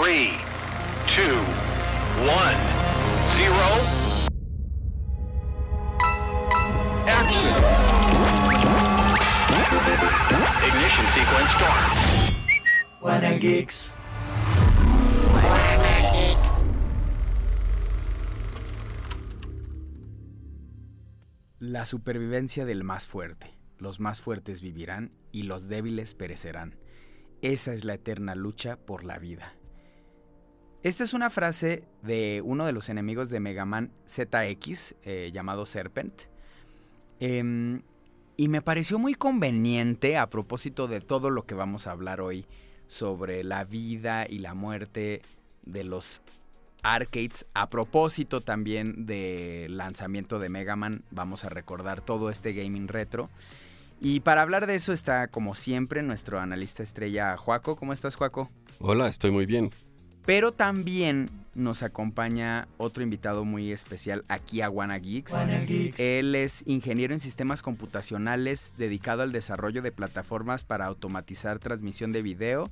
3, 2, 1, 0. Action! Ignition sequence start. Wanna Geeks. La supervivencia del más fuerte. Los más fuertes vivirán y los débiles perecerán. Esa es la eterna lucha por la vida. Esta es una frase de uno de los enemigos de Mega Man ZX, llamado Serpent. Y me pareció muy conveniente a propósito de todo lo que vamos a hablar hoy sobre la vida y la muerte de los arcades. A propósito también del lanzamiento de Mega Man, vamos a recordar todo este gaming retro. Y para hablar de eso está, como siempre, nuestro analista estrella, Joaco. ¿Cómo estás, Joaco? Hola, estoy muy bien. Pero también nos acompaña otro invitado muy especial aquí a Wanna Geeks. Él es ingeniero en sistemas computacionales dedicado al desarrollo de plataformas para automatizar transmisión de video,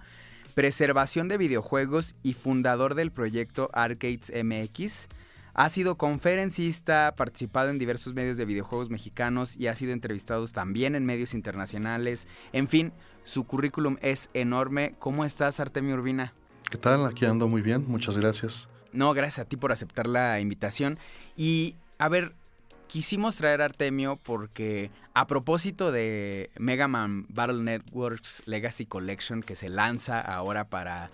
preservación de videojuegos y fundador del proyecto Arcades MX. Ha sido conferencista, participado en diversos medios de videojuegos mexicanos y ha sido entrevistado también en medios internacionales. En fin, su currículum es enorme. ¿Cómo estás, Artemio Urbina? ¿Qué tal? Aquí ando muy bien, muchas gracias. No, gracias a ti por aceptar la invitación. Y, a ver, quisimos traer a Artemio porque a propósito de Mega Man Battle Networks Legacy Collection, que se lanza ahora para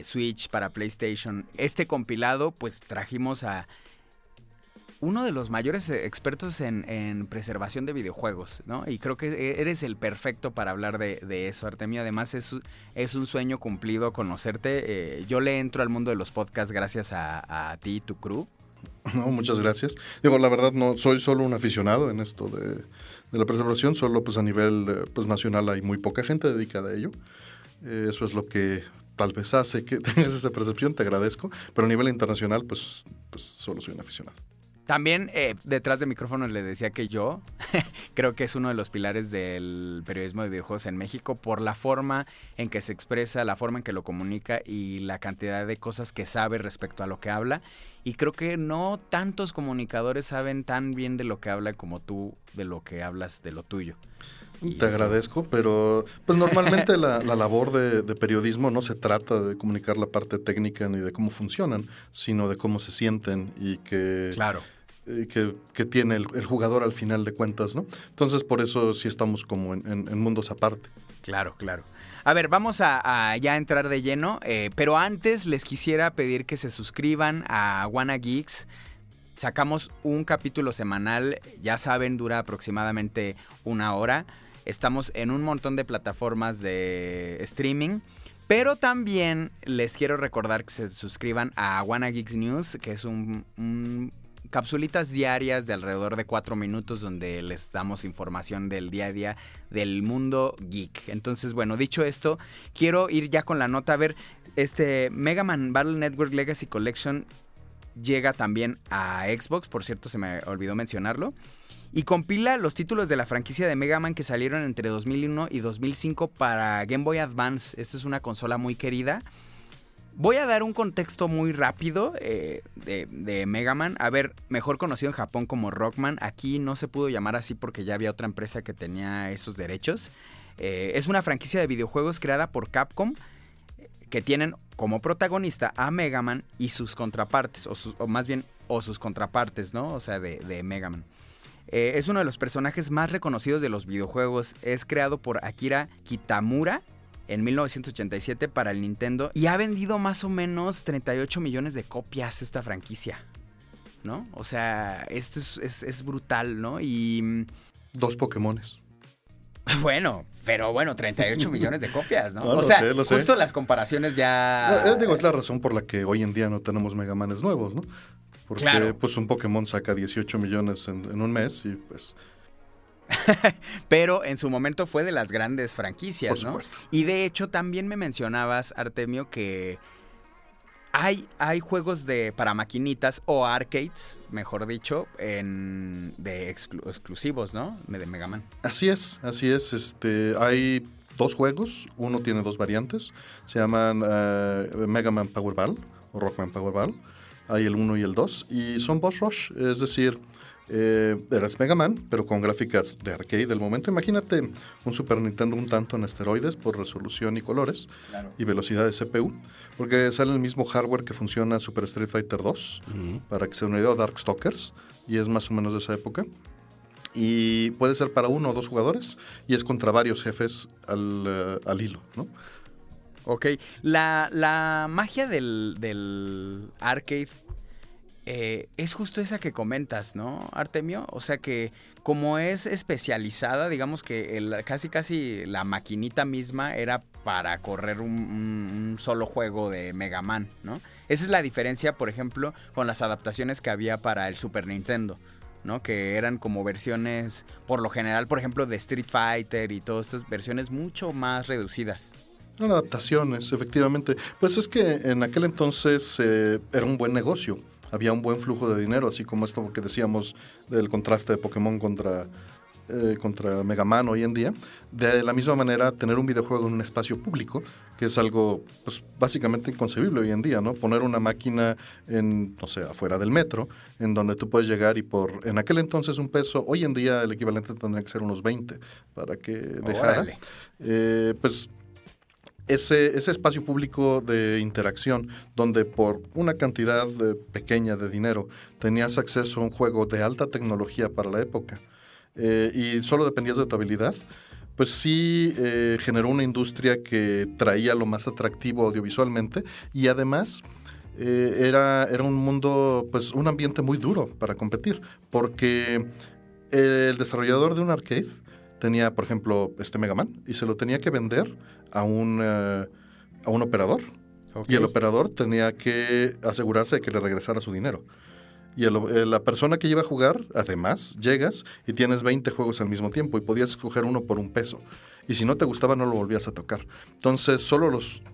Switch, para PlayStation, este compilado, pues trajimos a uno de los mayores expertos en preservación de videojuegos, ¿no? Y creo que eres el perfecto para hablar de eso, Artemio. Además, es un sueño cumplido conocerte. Yo le entro al mundo de los podcasts gracias a ti y tu crew. No, muchas gracias. Digo, la verdad no soy solo un aficionado en esto de la preservación, solo pues a nivel pues nacional hay muy poca gente dedicada a ello. Eso es lo que tal vez hace que tengas esa percepción, te agradezco, pero a nivel internacional pues solo soy un aficionado. También detrás de micrófonos le decía que yo creo que es uno de los pilares del periodismo de videojuegos en México por la forma en que se expresa, la forma en que lo comunica y la cantidad de cosas que sabe respecto a lo que habla. Y creo que no tantos comunicadores saben tan bien de lo que habla como tú de lo que hablas de lo tuyo. Te agradezco, pero pues normalmente la labor de periodismo no se trata de comunicar la parte técnica ni de cómo funcionan, sino de cómo se sienten y que... Claro. Que tiene el jugador al final de cuentas, ¿no? Entonces, por eso sí estamos como en mundos aparte. Claro, claro. A ver, vamos a ya entrar de lleno, pero antes les quisiera pedir que se suscriban a Wanna Geeks. Sacamos un capítulo semanal, ya saben, dura aproximadamente 1 hora. Estamos en un montón de plataformas de streaming. Pero también les quiero recordar que se suscriban a Wanna Geeks News, que es un capsulitas diarias de alrededor de 4 minutos donde les damos información del día a día del mundo geek. Entonces, bueno, dicho esto, quiero ir ya con la nota. A ver, Mega Man Battle Network Legacy Collection llega también a Xbox, por cierto, se me olvidó mencionarlo. Y compila los títulos de la franquicia de Mega Man que salieron entre 2001 y 2005 para Game Boy Advance. Esta es una consola muy querida. Voy a dar un contexto muy rápido de Mega Man. A ver, mejor conocido en Japón como Rockman. Aquí no se pudo llamar así porque ya había otra empresa que tenía esos derechos. Es una franquicia de videojuegos creada por Capcom que tienen como protagonista a Mega Man y sus contrapartes, o sus contrapartes, ¿no? O sea, de Mega Man. Es uno de los personajes más reconocidos de los videojuegos. Es creado por Akira Kitamura en 1987 para el Nintendo y ha vendido más o menos 38 millones de copias esta franquicia, ¿no? O sea, esto es brutal, ¿no? Y 2 Pokémones. Bueno, 38 millones de copias, ¿no? No, o sea, lo sé. Justo las comparaciones ya... Digo, es la razón por la que hoy en día no tenemos Mega Manes nuevos, ¿no? Porque claro. Pues un Pokémon saca 18 millones en un mes y pues... Pero en su momento fue de las grandes franquicias, por supuesto. ¿no? Y de hecho también me mencionabas, Artemio, que hay juegos para maquinitas o arcades, mejor dicho, exclusivos, ¿no? De Mega Man. Así es. Hay 2 juegos, uno tiene 2 variantes, se llaman Mega Man Powerball o Rockman Powerball, hay el 1 y el 2, y son boss rush, es decir, eres Mega Man, pero con gráficas de arcade del momento. Imagínate un Super Nintendo un tanto en esteroides por resolución y colores, claro, y velocidad de CPU, porque sale el mismo hardware que funciona Super Street Fighter 2, para que se den una idea, Darkstalkers, y es más o menos de esa época. Y puede ser para 1 o 2 jugadores, y es contra varios jefes al hilo, ¿no? Ok, la magia del arcade es justo esa que comentas, ¿no, Artemio? O sea que como es especializada, digamos que casi la maquinita misma era para correr un solo juego de Mega Man, ¿no? Esa es la diferencia, por ejemplo, con las adaptaciones que había para el Super Nintendo, ¿no? Que eran como versiones, por lo general, por ejemplo, de Street Fighter y todas estas versiones mucho más reducidas. Adaptaciones, efectivamente. Pues es que en aquel entonces era un buen negocio. Había un buen flujo de dinero, así como esto que decíamos del contraste de Pokémon contra Mega Man hoy en día. De la misma manera, tener un videojuego en un espacio público, que es algo pues, básicamente inconcebible hoy en día, ¿no? Poner una máquina afuera del metro, en donde tú puedes llegar y en aquel entonces $1, hoy en día el equivalente tendría que ser unos 20 para que dejara. Pues ese espacio público de interacción, donde por una cantidad pequeña de dinero tenías acceso a un juego de alta tecnología para la época, y solo dependías de tu habilidad, pues sí generó una industria que traía lo más atractivo audiovisualmente, y además era un mundo, pues un ambiente muy duro para competir, porque el desarrollador de un arcade tenía, por ejemplo, Mega Man, y se lo tenía que vender a un operador. Okay. Y el operador tenía que asegurarse de que le regresara su dinero. Y la persona que iba a jugar, además, llegas y tienes 20 juegos al mismo tiempo y podías escoger uno por $1. Y si no te gustaba, no lo volvías a tocar. Entonces,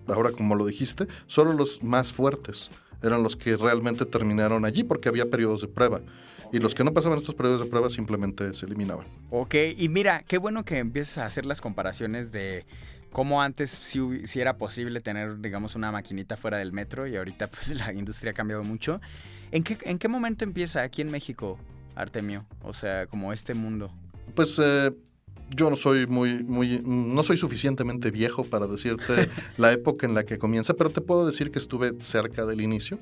ahora como lo dijiste, solo los más fuertes eran los que realmente terminaron allí, porque había periodos de prueba. Y los que no pasaban estos periodos de prueba simplemente se eliminaban. Ok, y mira, qué bueno que empiezas a hacer las comparaciones de cómo antes sí era posible tener, digamos, una maquinita fuera del metro, y ahorita pues la industria ha cambiado mucho. ¿En qué momento empieza aquí en México, Artemio? O sea, como este mundo. Pues yo no soy no soy suficientemente viejo para decirte la época en la que comienza, pero te puedo decir que estuve cerca del inicio.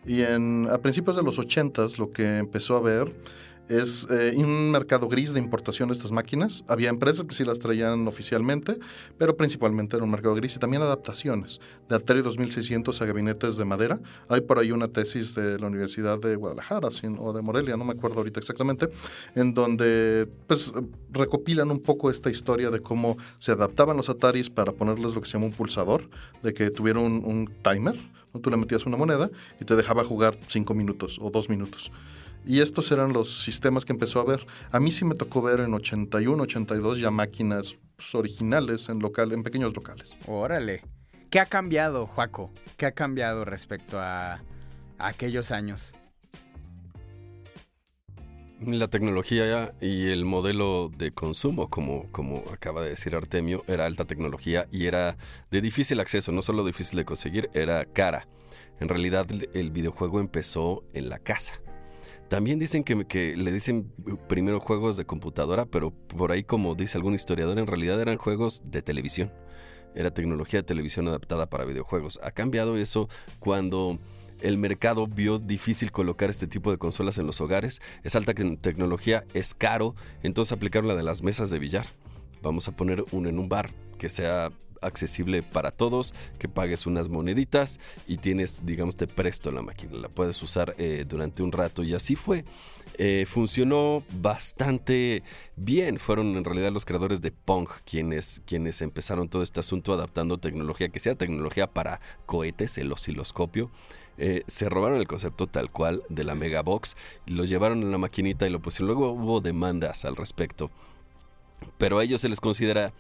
Y a principios de los 80s lo que empezó a ver es un mercado gris de importación de estas máquinas. Había empresas que sí las traían oficialmente, pero principalmente era un mercado gris, y también adaptaciones de Atari 2600 a gabinetes de madera. Hay por ahí una tesis de la Universidad de Guadalajara o de Morelia, no me acuerdo ahorita exactamente, en donde pues recopilan un poco esta historia de cómo se adaptaban los Ataris para ponerles lo que se llama un pulsador, de que tuviera un timer, ¿no? Tú le metías una moneda y te dejaba jugar 5 minutos o 2 minutos. Y estos eran los sistemas que empezó a ver. A mí sí me tocó ver en 81, 82 ya máquinas pues, originales en pequeños locales. Órale. ¿Qué ha cambiado, Joaco? ¿Qué ha cambiado respecto a aquellos años? La tecnología y el modelo de consumo, como acaba de decir Artemio, era alta tecnología y era de difícil acceso, no solo difícil de conseguir, era cara. En realidad el videojuego empezó en la casa. También dicen que le dicen primero juegos de computadora, pero por ahí, como dice algún historiador, en realidad eran juegos de televisión. Era tecnología de televisión adaptada para videojuegos. Ha cambiado eso cuando el mercado vio difícil colocar este tipo de consolas en los hogares. Es alta tecnología, es caro, entonces aplicaron la de las mesas de billar. Vamos a poner uno en un bar que sea accesible para todos, que pagues unas moneditas y tienes, digamos, te presto la máquina, la puedes usar durante un rato, y así fue. Funcionó bastante bien. Fueron en realidad los creadores de Pong quienes empezaron todo este asunto adaptando tecnología, que sea tecnología para cohetes, el osciloscopio. Se robaron el concepto tal cual de la Megabox, lo llevaron en la maquinita y lo pusieron. Luego hubo demandas al respecto, pero a ellos se les considera,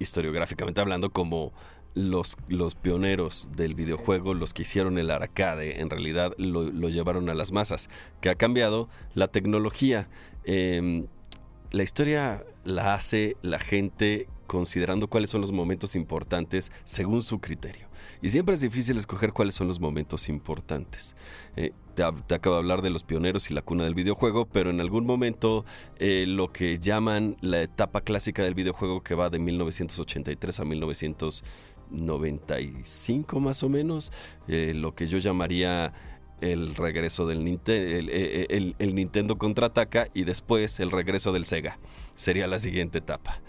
historiográficamente hablando, como los pioneros del videojuego, los que hicieron el arcade. En realidad lo llevaron a las masas. ¿Qué ha cambiado? La tecnología. La historia la hace la gente considerando cuáles son los momentos importantes según su criterio. Y siempre es difícil escoger cuáles son los momentos importantes. Te acabo de hablar de los pioneros y la cuna del videojuego, pero en algún momento lo que llaman la etapa clásica del videojuego, que va de 1983 a 1995 más o menos, lo que yo llamaría el regreso del el Nintendo contraataca, y después el regreso del Sega sería la siguiente etapa.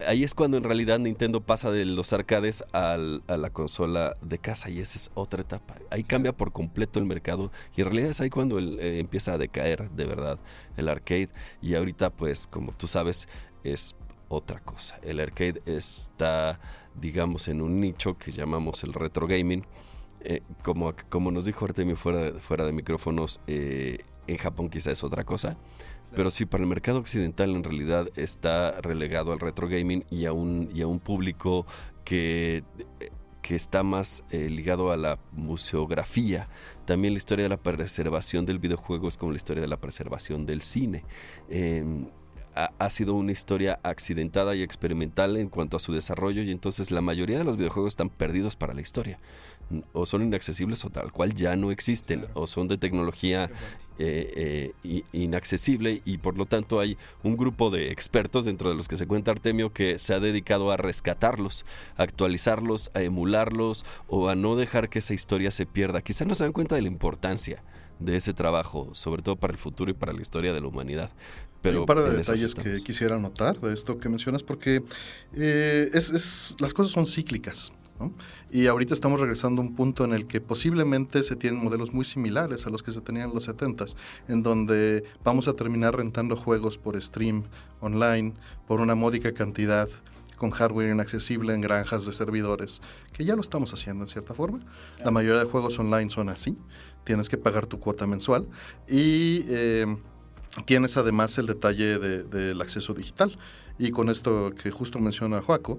Ahí es cuando en realidad Nintendo pasa de los arcades a la consola de casa, y esa es otra etapa. Ahí cambia por completo el mercado, y en realidad es ahí cuando empieza a decaer de verdad el arcade. Y ahorita, pues, como tú sabes, es otra cosa. El arcade está, digamos, en un nicho que llamamos el retro gaming. Como nos dijo Artemio fuera de micrófonos, en Japón quizá es otra cosa, pero sí, para el mercado occidental en realidad está relegado al retro gaming y a un público que está más ligado a la museografía. También la historia de la preservación del videojuego es como la historia de la preservación del cine. Ha sido una historia accidentada y experimental en cuanto a su desarrollo, y entonces la mayoría de los videojuegos están perdidos para la historia. O son inaccesibles, o tal cual ya no existen, o son de tecnología inaccesible, y por lo tanto hay un grupo de expertos, dentro de los que se cuenta Artemio, que se ha dedicado a rescatarlos, a actualizarlos, a emularlos, o a no dejar que esa historia se pierda. Quizá no se dan cuenta de la importancia de ese trabajo, sobre todo para el futuro y para la historia de la humanidad. Pero hay un par de detalles que quisiera anotar de esto que mencionas, porque las cosas son cíclicas, ¿no? Y ahorita estamos regresando a un punto en el que posiblemente se tienen modelos muy similares a los que se tenían en los 70s, en donde vamos a terminar rentando juegos por stream online por una módica cantidad, con hardware inaccesible en granjas de servidores, que ya lo estamos haciendo en cierta forma. La mayoría de juegos online son así, tienes que pagar tu cuota mensual, y tienes además el detalle del acceso digital. Y con esto que justo menciona Joaco,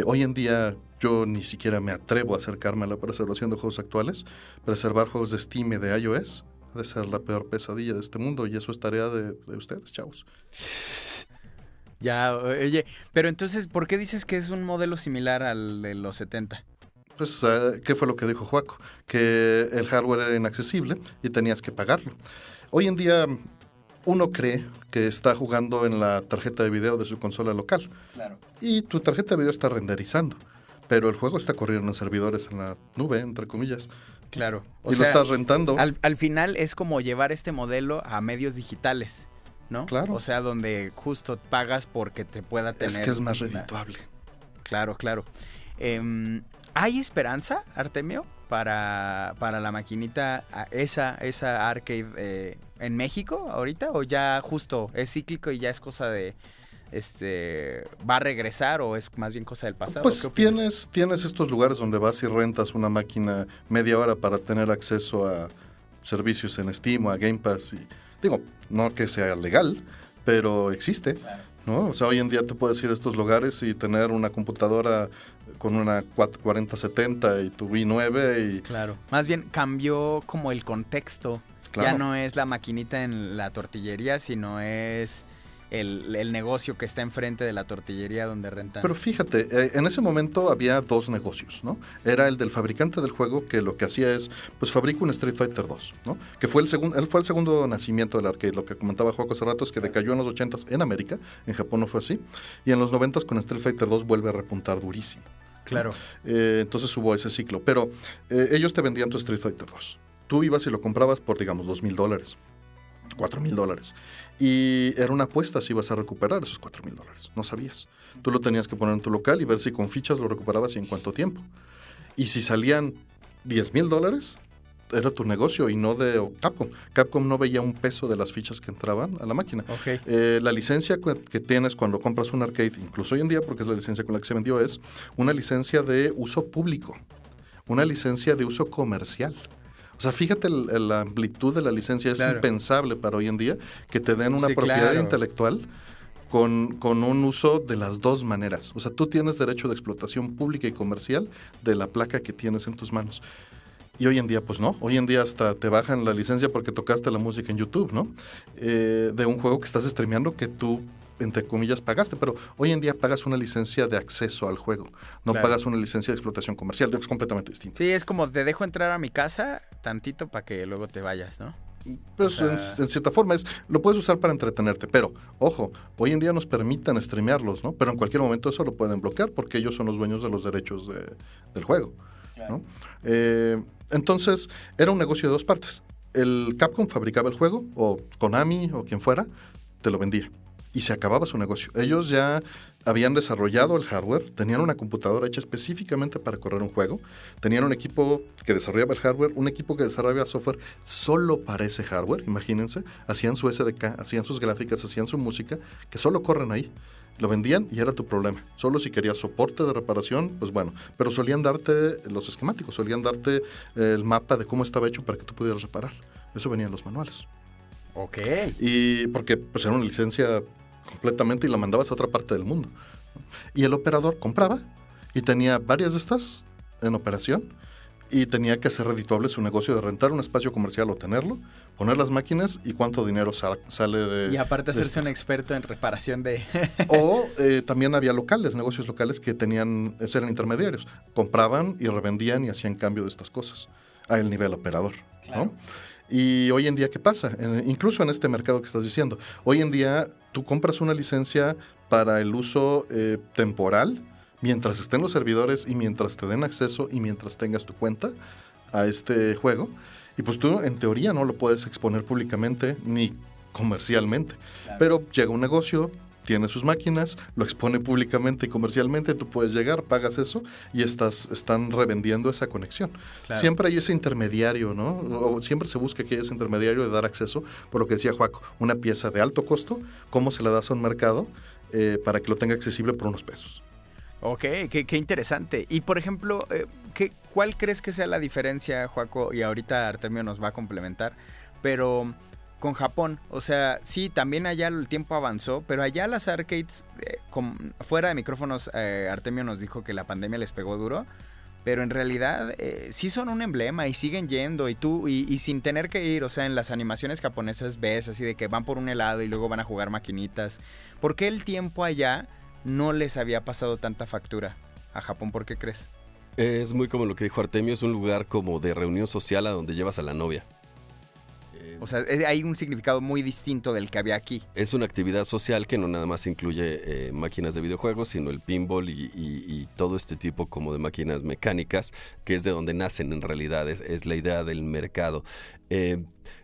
hoy en día yo ni siquiera me atrevo a acercarme a la preservación de juegos actuales. Preservar juegos de Steam y de iOS ha de ser la peor pesadilla de este mundo, y eso es tarea de ustedes, chavos. Ya, oye, pero entonces, ¿por qué dices que es un modelo similar al de los 70? Pues, ¿qué fue lo que dijo Joaco? Que el hardware era inaccesible y tenías que pagarlo. Hoy en día uno cree que está jugando en la tarjeta de video de su consola local. Claro. Y tu tarjeta de video está renderizando, pero el juego está corriendo en servidores en la nube, entre comillas. Claro. Y lo estás rentando. Al final es como llevar este modelo a medios digitales, ¿no? Claro. O sea, donde justo pagas porque te pueda tener... Es que es más redituable. Claro. ¿Hay esperanza, Artemio, para la maquinita, esa arcade en México ahorita? ¿O ya justo es cíclico y ya es cosa de... ¿va a regresar o es más bien cosa del pasado? Pues tienes estos lugares donde vas y rentas una máquina media hora para tener acceso a servicios en Steam o a Game Pass. Y digo, no que sea legal, pero existe. Claro. ¿No? O sea, hoy en día tú puedes ir a estos lugares y tener una computadora con una 4070 y tu i9 y... Claro. Más bien cambió como el contexto. Claro. Ya no es la maquinita en la tortillería, sino es el negocio que está enfrente de la tortillería donde rentan. Pero fíjate, en ese momento había dos negocios, ¿no? Era el del fabricante del juego, que lo que hacía es, pues fabrica un Street Fighter 2, ¿no? Que fue el segundo nacimiento del arcade. Lo que comentaba Joaco hace rato es que decayó en los 80s en América, en Japón no fue así, y en los 90s con Street Fighter 2 vuelve a repuntar durísimo. Claro. Entonces hubo ese ciclo, pero ellos te vendían tu Street Fighter 2. Tú ibas y lo comprabas por, digamos, $2,000, $4,000. Y era una apuesta si ibas a recuperar esos $4,000. No sabías. Tú lo tenías que poner en tu local y ver si con fichas lo recuperabas y en cuánto tiempo. Y si salían $10,000, era tu negocio y no de Capcom. Capcom no veía un peso de las fichas que entraban a la máquina. Okay. La licencia que tienes cuando compras un arcade, incluso hoy en día, porque es la licencia con la que se vendió, es una licencia de uso público, una licencia de uso comercial. O sea, fíjate la amplitud de la licencia. Es impensable para hoy en día que te den una propiedad intelectual con un uso de las dos maneras. O sea, tú tienes derecho de explotación pública y comercial de la placa que tienes en tus manos. Y hoy en día, pues no. Hoy en día hasta te bajan la licencia porque tocaste la música en YouTube, ¿no? De un juego que estás streameando que tú entre comillas, pagaste, pero hoy en día pagas una licencia de acceso al juego, no Claro. pagas una licencia de explotación comercial, es completamente distinto. Sí, es como te dejo entrar a mi casa tantito para que luego te vayas, ¿no? Pues O sea- en cierta forma lo puedes usar para entretenerte, pero ojo, hoy en día nos permiten streamearlos, ¿no? Pero en cualquier momento eso lo pueden bloquear porque ellos son los dueños de los derechos del juego, ¿no? Entonces era un negocio de dos partes. El Capcom fabricaba el juego, o Konami, o quien fuera, te lo vendía. Y se acababa su negocio. Ellos ya habían desarrollado el hardware, tenían una computadora hecha específicamente para correr un juego, tenían un equipo que desarrollaba el hardware, un equipo que desarrollaba software solo para ese hardware, imagínense, hacían su SDK, hacían sus gráficas, hacían su música, que solo corren ahí. Lo vendían y era tu problema. Solo si querías soporte de reparación, pues bueno. Pero solían darte los esquemáticos, solían darte el mapa de cómo estaba hecho para que tú pudieras reparar. Eso venía en los manuales. Ok. Y porque pues era una licencia completamente y la mandabas a otra parte del mundo. Y el operador compraba y tenía varias de estas en operación y tenía que hacer redituable su negocio de rentar un espacio comercial o tenerlo, poner las máquinas y cuánto dinero sale de... Y aparte de hacerse un experto en reparación de... O también había locales, negocios locales que eran intermediarios. Compraban y revendían y hacían cambio de estas cosas al nivel operador, Claro. ¿no? Y hoy en día, ¿qué pasa? Incluso en este mercado que estás diciendo, hoy en día tú compras una licencia para el uso temporal, mientras estén los servidores y mientras te den acceso y mientras tengas tu cuenta a este juego. Y pues tú en teoría no lo puedes exponer públicamente ni comercialmente. Claro. Pero llega un negocio, tiene sus máquinas, lo expone públicamente y comercialmente, tú puedes llegar, pagas eso y están revendiendo esa conexión. Claro. Siempre hay ese intermediario, ¿no? O siempre se busca que haya ese intermediario de dar acceso, por lo que decía Joaco, una pieza de alto costo, ¿cómo se la das a un mercado para que lo tenga accesible por unos pesos? Ok, qué interesante. Y por ejemplo, ¿cuál crees que sea la diferencia, Joaco? Y ahorita Artemio nos va a complementar, pero con Japón, o sea, sí, también allá el tiempo avanzó, pero allá las arcades, fuera de micrófonos, Artemio nos dijo que la pandemia les pegó duro, pero en realidad sí son un emblema y siguen yendo y sin tener que ir, o sea, en las animaciones japonesas ves así de que van por un helado y luego van a jugar maquinitas. ¿Por qué el tiempo allá no les había pasado tanta factura a Japón? ¿Por qué crees? Es muy como lo que dijo Artemio, es un lugar como de reunión social a donde llevas a la novia. O sea, hay un significado muy distinto del que había aquí. Es una actividad social que no nada más incluye máquinas de videojuegos, sino el pinball y todo este tipo como de máquinas mecánicas, que es de donde nacen en realidad, es la idea del mercado.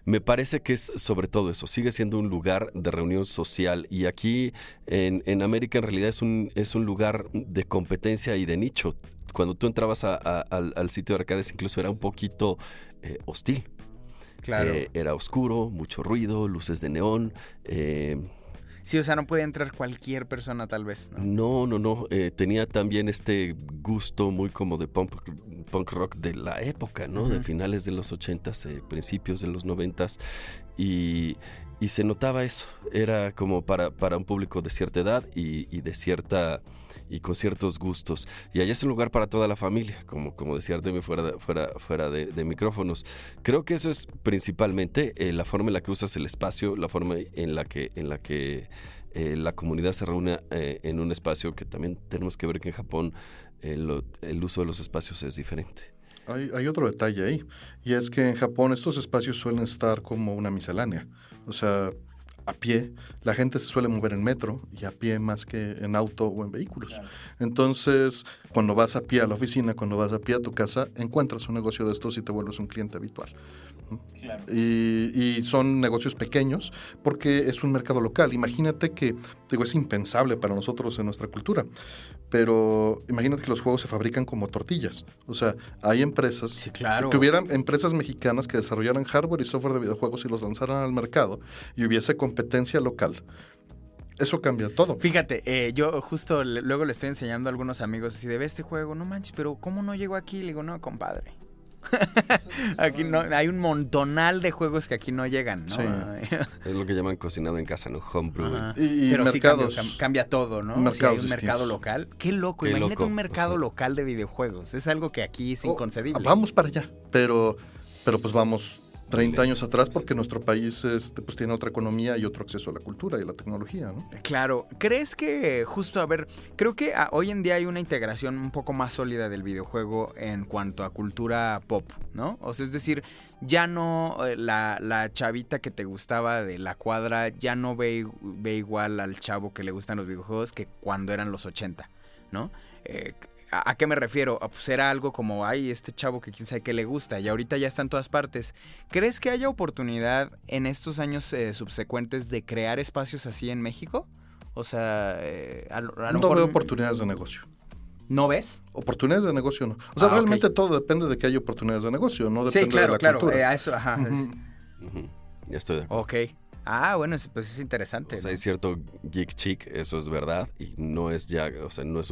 Me parece que es sobre todo eso, sigue siendo un lugar de reunión social y aquí en América en realidad es un lugar de competencia y de nicho. Cuando tú entrabas al sitio de arcades incluso era un poquito hostil. Claro. Era oscuro, mucho ruido, luces de neón. Sí, o sea, no puede entrar cualquier persona tal vez, ¿no? No. Tenía también este gusto muy como de punk rock de la época, ¿no? Uh-huh. De finales de los 80s, principios de los 90s. Y se notaba eso. Era como para un público de cierta edad y de cierta... y con ciertos gustos. Y allá es un lugar para toda la familia, como decía Artemio fuera de micrófonos. Creo que eso es principalmente la forma en la que usas el espacio, la forma en la que la comunidad se reúne en un espacio, que también tenemos que ver que en Japón el uso de los espacios es diferente. Hay otro detalle ahí, y es que en Japón estos espacios suelen estar como una miscelánea, o sea, a pie. La gente se suele mover en metro y a pie más que en auto o en vehículos. Claro. Entonces, cuando vas a pie a la oficina, cuando vas a pie a tu casa, encuentras un negocio de estos y te vuelves un cliente habitual. Claro. Y son negocios pequeños porque es un mercado local. Imagínate que, es impensable para nosotros en nuestra cultura, pero imagínate que los juegos se fabrican como tortillas. O sea, hay empresas, sí, claro, que hubieran empresas mexicanas que desarrollaran hardware y software de videojuegos y los lanzaran al mercado y hubiese competencia local. Eso cambia todo. Fíjate, yo justo luego le estoy enseñando a algunos amigos así de, ve este juego, no manches, pero ¿cómo no llegó aquí? Le digo, no, compadre. Aquí no, hay un montonal de juegos que aquí no llegan, ¿no? Sí. Es lo que llaman cocinado en casa, ¿no? Homebrew. Y pero mercados, sí cambia todo, ¿no? Mercados si hay un distintos. mercado local. Qué loco, imagínate un mercado local de videojuegos. Es algo que aquí es inconcebible. Vamos para allá, pero pues vamos 30 años atrás, porque nuestro país pues tiene otra economía y otro acceso a la cultura y a la tecnología, ¿no? Claro, ¿crees que justo, a ver, creo que hoy en día hay una integración un poco más sólida del videojuego en cuanto a cultura pop, ¿no? O sea, es decir, ya no la chavita que te gustaba de la cuadra ya no ve igual al chavo que le gustan los videojuegos que cuando eran los 80, ¿no? ¿A qué me refiero? Pues era algo como, ay, este chavo que quién sabe qué le gusta, y ahorita ya está en todas partes. ¿Crees que haya oportunidad en estos años subsecuentes de crear espacios así en México? O sea, a lo No mejor... veo oportunidades de negocio. ¿No ves? Oportunidades de negocio no. O sea, realmente ok. todo depende de que haya oportunidades de negocio, no depende Sí, claro, de la claro. cultura. A eso, ajá. Ujú. Ya estoy de acuerdo. Ok. Ah, bueno, pues es interesante. O sea, ¿no? hay cierto geek chic, eso es verdad, y no es ya, o sea, no es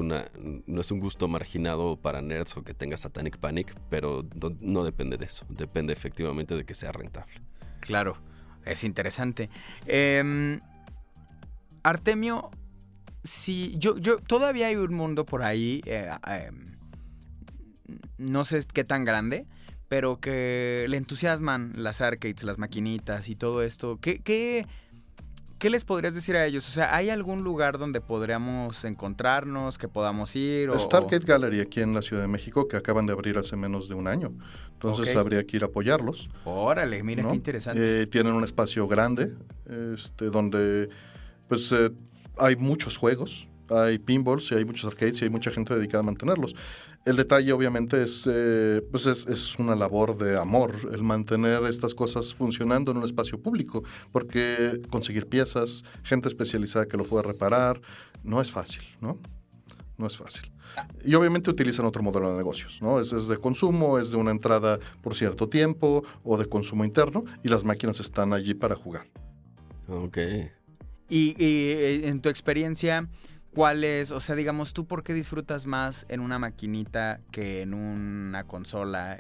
un gusto marginado para nerds o que tenga Satanic Panic, pero no depende de eso, depende efectivamente de que sea rentable. Claro, es interesante. Artemio, si yo todavía hay un mundo por ahí, no sé qué tan grande, pero que le entusiasman las arcades, las maquinitas y todo esto. ¿Qué les podrías decir a ellos? O sea, ¿hay algún lugar donde podríamos encontrarnos, que podamos ir? Está Arcade Gallery aquí en la Ciudad de México, que acaban de abrir hace menos de un año. Entonces Ok. habría que ir a apoyarlos. Órale, mira ¿no? qué interesante. Tienen un espacio grande, donde pues hay muchos juegos, hay pinballs y hay muchos arcades y hay mucha gente dedicada a mantenerlos. El detalle obviamente es una labor de amor el mantener estas cosas funcionando en un espacio público, porque conseguir piezas, gente especializada que lo pueda reparar, no es fácil, ¿no? No es fácil. Y obviamente utilizan otro modelo de negocios, ¿no? Es de consumo, es de una entrada por cierto tiempo o de consumo interno, y las máquinas están allí para jugar. Ok. Y en tu experiencia, ¿cuál es? O sea, digamos, ¿tú por qué disfrutas más en una maquinita que en una consola?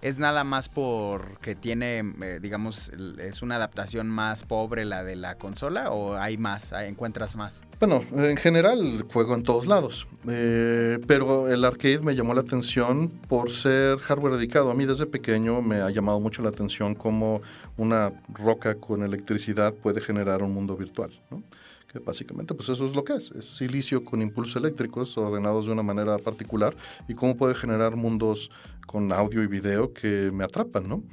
¿Es nada más porque tiene, digamos, es una adaptación más pobre la de la consola o hay más, encuentras más? Bueno, en general juego en todos lados, pero el arcade me llamó la atención por ser hardware dedicado. A mí desde pequeño me ha llamado mucho la atención cómo una roca con electricidad puede generar un mundo virtual, ¿no? Que básicamente pues eso es lo que es silicio con impulsos eléctricos ordenados de una manera particular, y cómo puede generar mundos con audio y video que me atrapan, ¿no?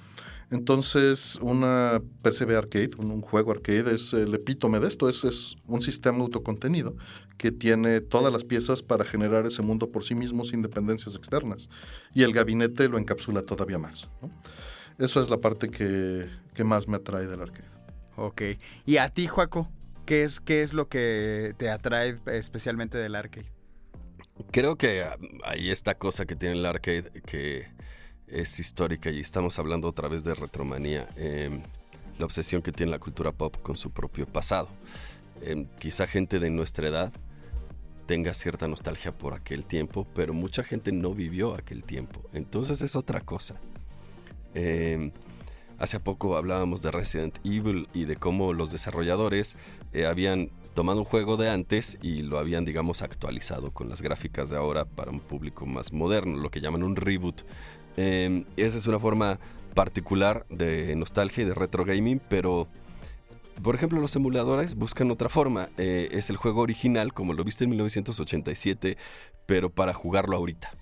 Entonces, una PCB Arcade, un juego arcade, es el epítome de esto. Es un sistema autocontenido que tiene todas las piezas para generar ese mundo por sí mismo sin dependencias externas. Y el gabinete lo encapsula todavía más, ¿no? Eso es la parte que más me atrae del arcade. Ok. ¿Y a ti, Joaco? ¿Qué es lo que te atrae especialmente del arcade? Creo que hay esta cosa que tiene el arcade que es histórica, y estamos hablando otra vez de retromanía, la obsesión que tiene la cultura pop con su propio pasado. Quizá gente de nuestra edad tenga cierta nostalgia por aquel tiempo, pero mucha gente no vivió aquel tiempo, entonces es otra cosa. Hace poco hablábamos de Resident Evil y de cómo los desarrolladores habían tomado un juego de antes y lo habían, digamos, actualizado con las gráficas de ahora para un público más moderno, lo que llaman un reboot. Esa es una forma particular de nostalgia y de retro gaming, pero por ejemplo los emuladores buscan otra forma. Es el juego original como lo viste en 1987, pero para jugarlo ahorita.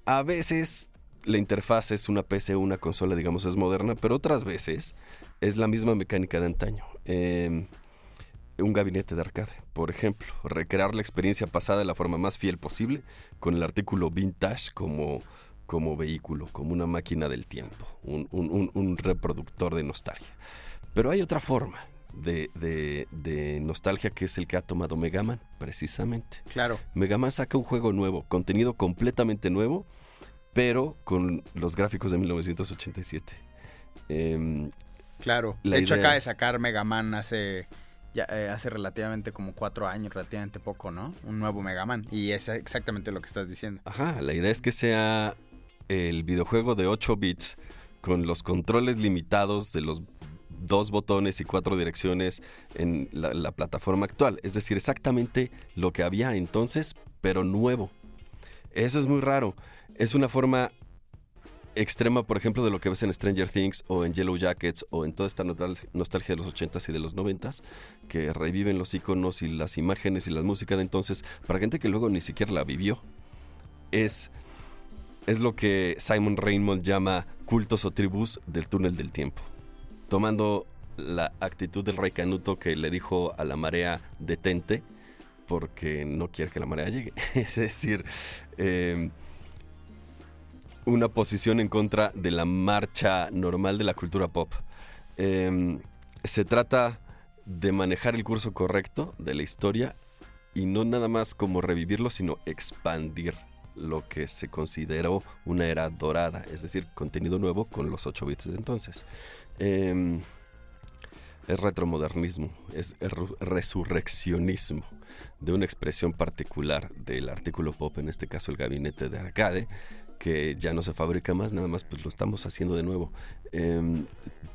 A veces la interfaz es una PC o una consola, digamos, es moderna, pero otras veces es la misma mecánica de antaño. Un gabinete de arcade, por ejemplo, recrear la experiencia pasada de la forma más fiel posible con el artículo vintage como vehículo, como una máquina del tiempo, un reproductor de nostalgia. Pero hay otra forma de nostalgia, que es el que ha tomado Mega Man, precisamente. Claro. Mega Man saca un juego nuevo, contenido completamente nuevo, pero con los gráficos de 1987. Claro. De hecho, acaba de sacar Mega Man hace relativamente como 4 años, relativamente poco, ¿no? Un nuevo Mega Man. Y es exactamente lo que estás diciendo. Ajá, la idea es que sea el videojuego de 8 bits con los controles limitados de los 2 botones y 4 direcciones en la plataforma actual. Es decir, exactamente lo que había entonces, pero nuevo. Eso es muy raro. Es una forma extrema, por ejemplo, de lo que ves en Stranger Things o en Yellow Jackets o en toda esta nostalgia de los 80s y de los 90s, que reviven los iconos y las imágenes y la música de entonces, para gente que luego ni siquiera la vivió. Es lo que Simon Raymond llama cultos o tribus del túnel del tiempo, tomando la actitud del rey Canuto que le dijo a la marea detente porque no quiere que la marea llegue. Es decir, una posición en contra de la marcha normal de la cultura pop. Se trata de manejar el curso correcto de la historia y no nada más como revivirlo, sino expandir lo que se consideró una era dorada, es decir, contenido nuevo con los 8 bits de entonces. Es retromodernismo, es resurreccionismo de una expresión particular del artículo pop, en este caso el gabinete de arcade, que ya no se fabrica más, nada más pues lo estamos haciendo de nuevo.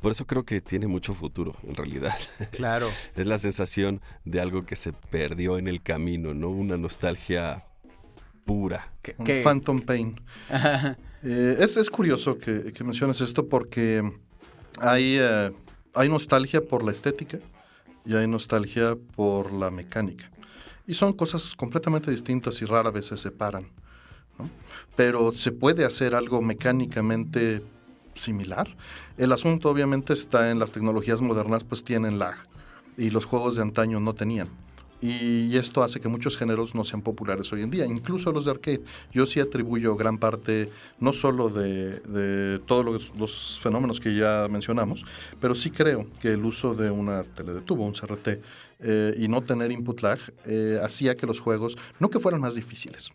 Por eso creo que tiene mucho futuro, en realidad. Claro. Es la sensación de algo que se perdió en el camino, ¿no? Una nostalgia pura. Un Phantom Pain. Es curioso que menciones esto porque hay nostalgia por la estética y hay nostalgia por la mecánica. Y son cosas completamente distintas y rara vez se separan, ¿no? Pero se puede hacer algo mecánicamente similar. El asunto obviamente está en las tecnologías modernas, pues tienen lag y los juegos de antaño no tenían. Y esto hace que muchos géneros no sean populares hoy en día, incluso los de arcade. Yo sí atribuyo gran parte, no solo de todos los fenómenos que ya mencionamos, pero sí creo que el uso de una tele de tubo, un CRT, y no tener input lag, hacía que los juegos, no que fueran más difíciles.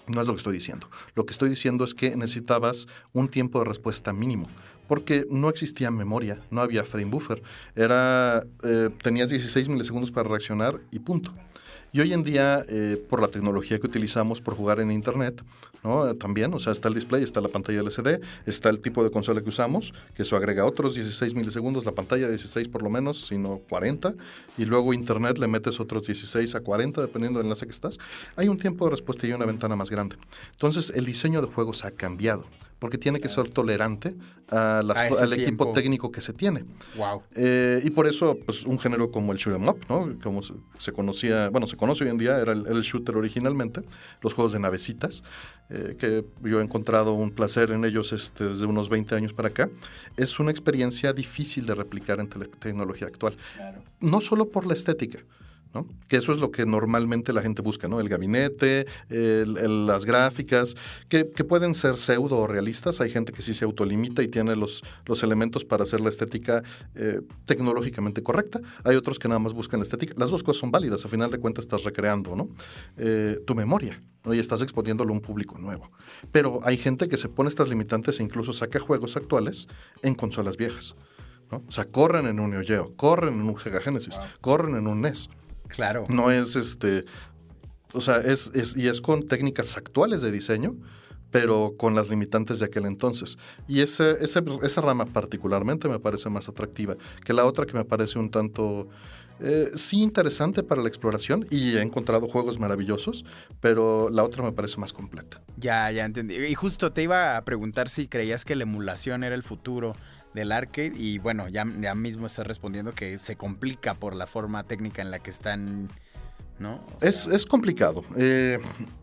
No es lo que estoy diciendo. Lo que estoy diciendo es que necesitabas un tiempo de respuesta mínimo, porque no existía memoria, no había frame buffer. Tenías 16 milisegundos para reaccionar y punto. Y hoy en día, por la tecnología que utilizamos por jugar en internet, ¿no? También, o sea, está el display, está la pantalla LCD, está el tipo de consola que usamos, que eso agrega otros 16 milisegundos, la pantalla 16 por lo menos, sino 40, y luego internet le metes otros 16 a 40, dependiendo del enlace que estás. Hay un tiempo de respuesta y una ventana más grande. Entonces, el diseño de juegos ha cambiado, porque tiene que ser tolerante al equipo técnico que se tiene. Wow. Y por eso, pues, un género como el shoot 'em up, ¿no? Como se conocía, bueno, se conoce hoy en día, era el shooter originalmente, los juegos de navecitas, que yo he encontrado un placer en ellos desde unos 20 años para acá. Es una experiencia difícil de replicar en tecnología actual. Claro. No solo por la estética, ¿no? Que eso es lo que normalmente la gente busca, ¿no? El gabinete, las gráficas, que pueden ser pseudo o realistas. Hay gente que sí se autolimita y tiene los elementos para hacer la estética tecnológicamente correcta. Hay otros que nada más buscan la estética. Las dos cosas son válidas. A final de cuentas estás recreando, ¿no? Tu memoria, ¿no? Y estás exponiéndolo a un público nuevo. Pero hay gente que se pone estas limitantes e incluso saca juegos actuales en consolas viejas, ¿no? O sea, corren en un Neo Geo, corren en un Sega Genesis, corren en un NES. Claro. No es o sea, es con técnicas actuales de diseño, pero con las limitantes de aquel entonces. Y esa rama particularmente me parece más atractiva que la otra, que me parece un tanto sí interesante para la exploración, y he encontrado juegos maravillosos, pero la otra me parece más completa. Ya entendí. Y justo te iba a preguntar si creías que la emulación era el futuro del arcade, y bueno, ya mismo estás respondiendo que se complica por la forma técnica en la que están, ¿no? Es complicado.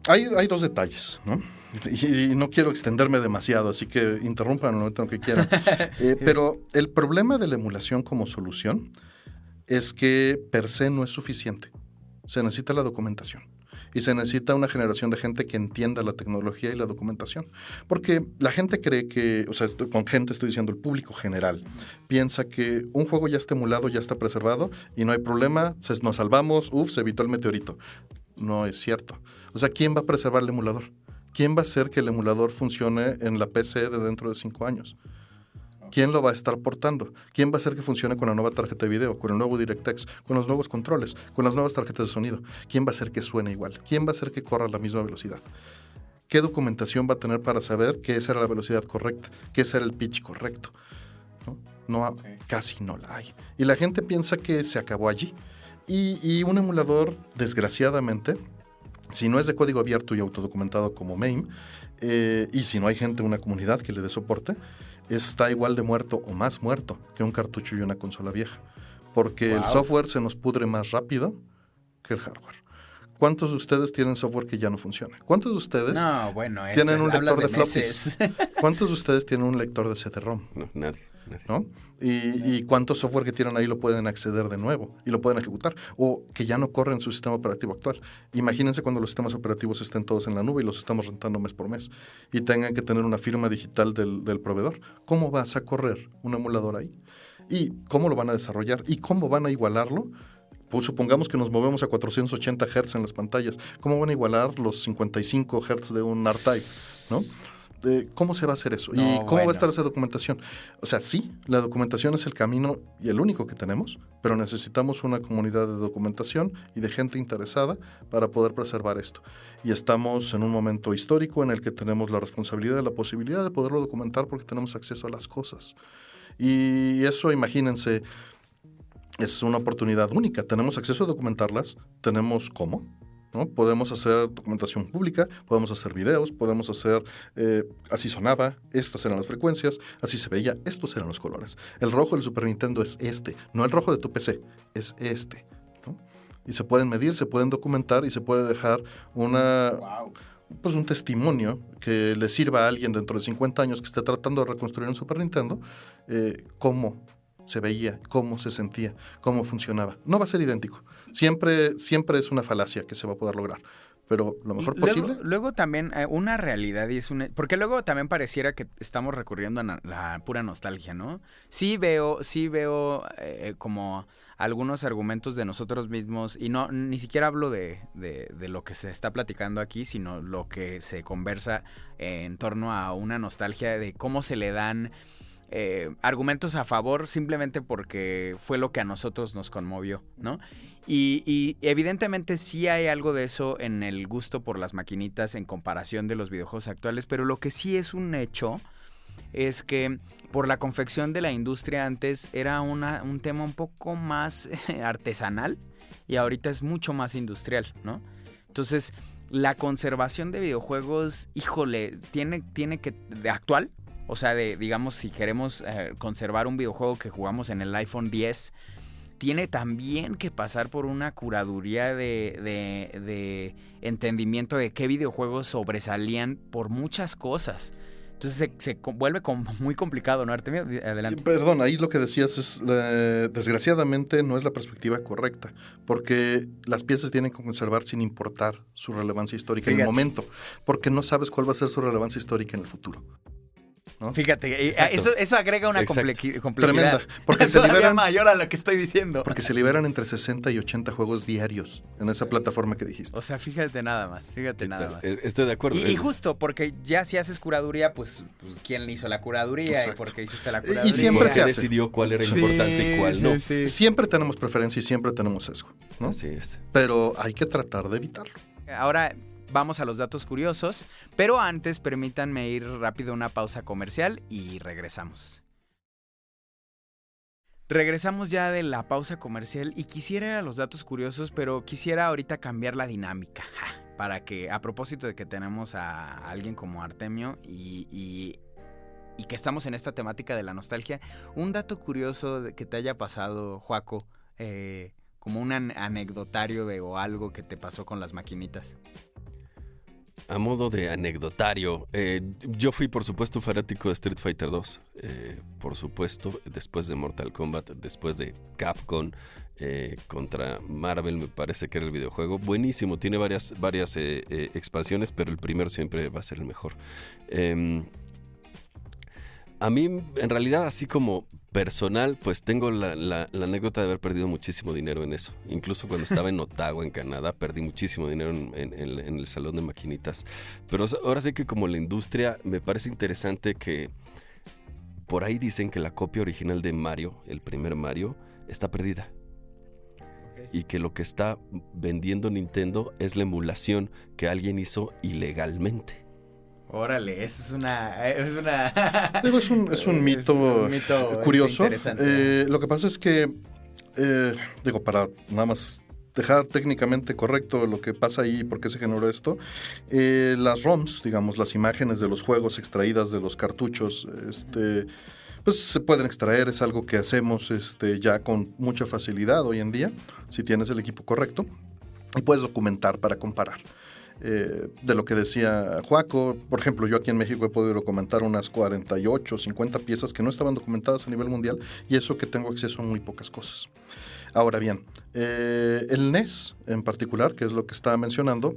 Hay dos detalles, ¿no? Y no quiero extenderme demasiado, así que interrumpan en el momento que quieran. Pero el problema de la emulación como solución es que per se no es suficiente. Se necesita la documentación. Y se necesita una generación de gente que entienda la tecnología y la documentación. Porque la gente cree que, o sea, con gente estoy diciendo el público general, piensa que un juego ya está emulado, ya está preservado y no hay problema, nos salvamos, se evitó el meteorito. No es cierto. O sea, ¿quién va a preservar el emulador? ¿Quién va a hacer que el emulador funcione en la PC de dentro de 5 años? ¿Quién lo va a estar portando? ¿Quién va a hacer que funcione con la nueva tarjeta de video, con el nuevo DirectX, con los nuevos controles, con las nuevas tarjetas de sonido? ¿Quién va a hacer que suene igual? ¿Quién va a hacer que corra a la misma velocidad? ¿Qué documentación va a tener para saber que esa era la velocidad correcta, que ese era el pitch correcto? Casi no la hay. Y la gente piensa que se acabó allí. Y un emulador, desgraciadamente, Si no es de código abierto y autodocumentado como MAME, y si no hay gente, una comunidad que le dé soporte, está igual de muerto o más muerto que un cartucho y una consola vieja. Porque el software se nos pudre más rápido que el hardware. ¿Cuántos de ustedes tienen software que ya no funciona? ¿Cuántos de ustedes tienen un lector de floppies? ¿Cuántos de ustedes tienen un lector de CD-ROM? No, nadie. ¿No? Y cuántos software que tienen ahí lo pueden acceder de nuevo y lo pueden ejecutar o que ya no corre en su sistema operativo actual. Imagínense cuando los sistemas operativos estén todos en la nube y los estamos rentando mes por mes y tengan que tener una firma digital del proveedor. ¿Cómo vas a correr un emulador ahí? ¿Y cómo lo van a desarrollar? ¿Y cómo van a igualarlo? Pues supongamos que nos movemos a 480 Hz en las pantallas. ¿Cómo van a igualar los 55 Hz de un R-Type? ¿No? ¿Cómo se va a hacer eso? ¿Y cómo va a estar esa documentación? O sea, sí, la documentación es el camino y el único que tenemos, pero necesitamos una comunidad de documentación y de gente interesada para poder preservar esto. Y estamos en un momento histórico en el que tenemos la responsabilidad y la posibilidad de poderlo documentar porque tenemos acceso a las cosas. Y eso, imagínense, es una oportunidad única. Tenemos acceso a documentarlas, tenemos cómo, ¿no? Podemos hacer documentación pública, podemos hacer videos, podemos hacer, así sonaba, estas eran las frecuencias, así se veía, estos eran los colores. El rojo del Super Nintendo es este, no el rojo de tu PC, es este, ¿no? Y se pueden medir, se pueden documentar y se puede dejar pues un testimonio que le sirva a alguien dentro de 50 años que esté tratando de reconstruir un Super Nintendo, cómo se veía, cómo se sentía, cómo funcionaba. No va a ser idéntico. Siempre es una falacia que se va a poder lograr. Pero lo mejor posible. Luego también una realidad y es una... Porque luego también pareciera que estamos recurriendo a la pura nostalgia, ¿no? Sí veo como algunos argumentos de nosotros mismos y no ni siquiera hablo de lo que se está platicando aquí, sino lo que se conversa en torno a una nostalgia de cómo se le dan argumentos a favor simplemente porque fue lo que a nosotros nos conmovió, ¿no? Y evidentemente sí hay algo de eso en el gusto por las maquinitas en comparación de los videojuegos actuales, pero lo que sí es un hecho es que por la confección de la industria antes era un tema un poco más artesanal y ahorita es mucho más industrial, ¿no? Entonces, la conservación de videojuegos, híjole, tiene que, de actual, o sea, digamos, si queremos conservar un videojuego que jugamos en el iPhone 10, tiene también que pasar por una curaduría de entendimiento de qué videojuegos sobresalían por muchas cosas. Entonces se vuelve muy complicado, ¿no, Artemio? Adelante. Perdón, ahí lo que decías es, desgraciadamente, no es la perspectiva correcta, porque las piezas tienen que conservar sin importar su relevancia histórica en el momento, porque no sabes cuál va a ser su relevancia histórica en el futuro, ¿no? Fíjate, eso agrega una complejidad tremenda, porque se liberan mayor a lo que estoy diciendo. Porque se liberan entre 60 y 80 juegos diarios en esa plataforma que dijiste. O sea, fíjate nada más. Estoy de acuerdo. Y justo, porque ya si haces curaduría, pues ¿quién hizo la curaduría? Exacto. ¿Y por qué hiciste la curaduría? Y siempre se decidió cuál era importante y cuál no. Sí. Siempre tenemos preferencia y siempre tenemos sesgo, ¿no? Así es. Pero hay que tratar de evitarlo. Ahora vamos a los datos curiosos, pero antes permítanme ir rápido a una pausa comercial y regresamos. Regresamos ya de la pausa comercial y quisiera ir a los datos curiosos, pero quisiera ahorita cambiar la dinámica, para que, a propósito de que tenemos a alguien como Artemio y que estamos en esta temática de la nostalgia, un dato curioso que te haya pasado, Joaco, como un anecdotario o algo que te pasó con las maquinitas. A modo de anecdotario, yo fui por supuesto fanático de Street Fighter 2, por supuesto, después de Mortal Kombat, después de Capcom contra Marvel, me parece que era el videojuego. Buenísimo, tiene varias expansiones, pero el primero siempre va a ser el mejor. A mí, en realidad, así como personal, pues tengo la anécdota de haber perdido muchísimo dinero en eso. Incluso cuando estaba en Ottawa, en Canadá, perdí muchísimo dinero en el salón de maquinitas. Pero ahora sí que como la industria, me parece interesante que por ahí dicen que la copia original de Mario, el primer Mario, está perdida. Okay. Y que lo que está vendiendo Nintendo es la emulación que alguien hizo ilegalmente. Órale, eso es una... Digo, es un mito curioso. Interesante. Lo que pasa es que, para nada más dejar técnicamente correcto lo que pasa ahí y por qué se generó esto, las ROMs, digamos, las imágenes de los juegos extraídas de los cartuchos, pues se pueden extraer, es algo que hacemos ya con mucha facilidad hoy en día, si tienes el equipo correcto, y puedes documentar para comparar. De lo que decía Joaco, por ejemplo, yo aquí en México he podido documentar unas 48, 50 piezas que no estaban documentadas a nivel mundial, y eso que tengo acceso a muy pocas cosas. Ahora bien, el NES en particular, que es lo que estaba mencionando,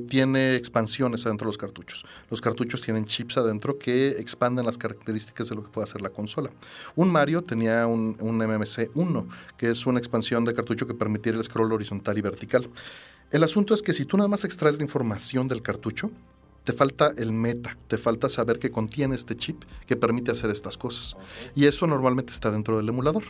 tiene expansiones adentro de los cartuchos. Los cartuchos tienen chips adentro que expanden las características de lo que puede hacer la consola. Un Mario tenía un MMC-1, que es una expansión de cartucho que permitiera el scroll horizontal y vertical. El asunto es que si tú nada más extraes la información del cartucho, te falta el meta, te falta saber qué contiene este chip que permite hacer estas cosas. Okay. Y eso normalmente está dentro del emulador.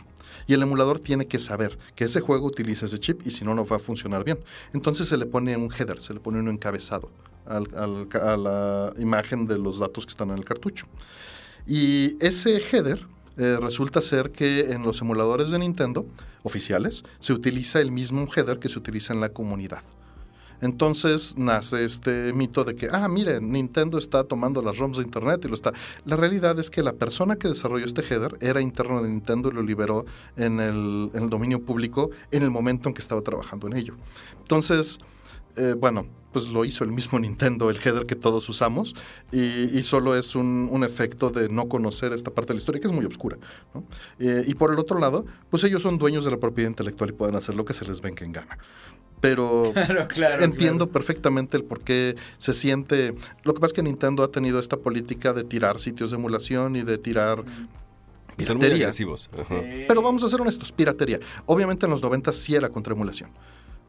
Y el emulador tiene que saber que ese juego utiliza ese chip y si no, no va a funcionar bien. Entonces se le pone un header, se le pone un encabezado a la imagen de los datos que están en el cartucho. Y ese header resulta ser que en los emuladores de Nintendo oficiales se utiliza el mismo header que se utiliza en la comunidad. Entonces nace este mito de que, mire, Nintendo está tomando las ROMs de internet y lo está. La realidad es que la persona que desarrolló este header era interno de Nintendo y lo liberó en el dominio público en el momento en que estaba trabajando en ello. Entonces, pues lo hizo el mismo Nintendo, el header que todos usamos, y solo es un efecto de no conocer esta parte de la historia, que es muy oscura, ¿no? Y por el otro lado, pues ellos son dueños de la propiedad intelectual y pueden hacer lo que se les venga en gana. Pero claro, entiendo perfectamente el por qué se siente. Lo que pasa es que Nintendo ha tenido esta política de tirar sitios de emulación y de tirar y son muy agresivos. Ajá. Sí. Pero vamos a ser honestos, piratería. Obviamente en los 90 sí era contra emulación,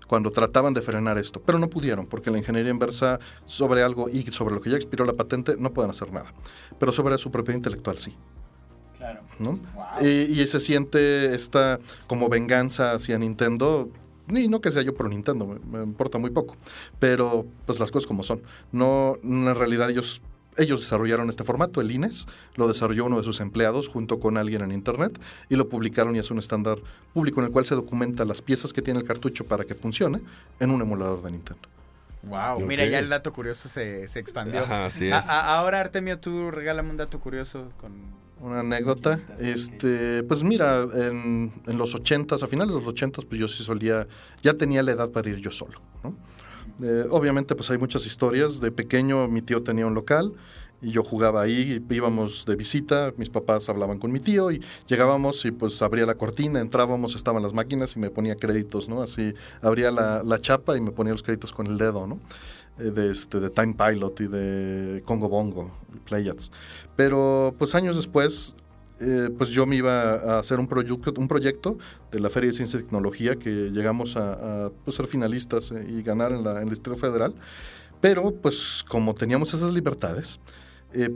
cuando trataban de frenar esto, pero no pudieron, porque la ingeniería inversa sobre algo y sobre lo que ya expiró la patente no pueden hacer nada. Pero sobre su propiedad intelectual sí. Claro. ¿No? Wow. Y se siente esta como venganza hacia Nintendo. Y no que sea yo pro Nintendo, me importa muy poco, pero pues las cosas como son. No, en realidad ellos desarrollaron este formato, el INES, lo desarrolló uno de sus empleados junto con alguien en internet y lo publicaron y es un estándar público en el cual se documenta las piezas que tiene el cartucho para que funcione en un emulador de Nintendo. Wow, okay. Mira, ya el dato curioso se expandió. Ajá, así es. Ahora, Artemio, tú regálame un dato curioso con... Una anécdota, pues mira, en los 80s, a finales de los 80s, pues yo sí ya tenía la edad para ir yo solo, ¿no? Obviamente pues hay muchas historias. De pequeño mi tío tenía un local y yo jugaba ahí, íbamos de visita, mis papás hablaban con mi tío y llegábamos y pues abría la cortina, entrábamos, estaban las máquinas y me ponía créditos, ¿no? Así abría la chapa y me ponía los créditos con el dedo, ¿no? De Time Pilot y de Congo Bongo, Playats. Pero pues años después, pues yo me iba a hacer un proyecto de la Feria de Ciencia y Tecnología que llegamos a pues ser finalistas y ganar en el Distrito Federal. Pero pues como teníamos esas libertades,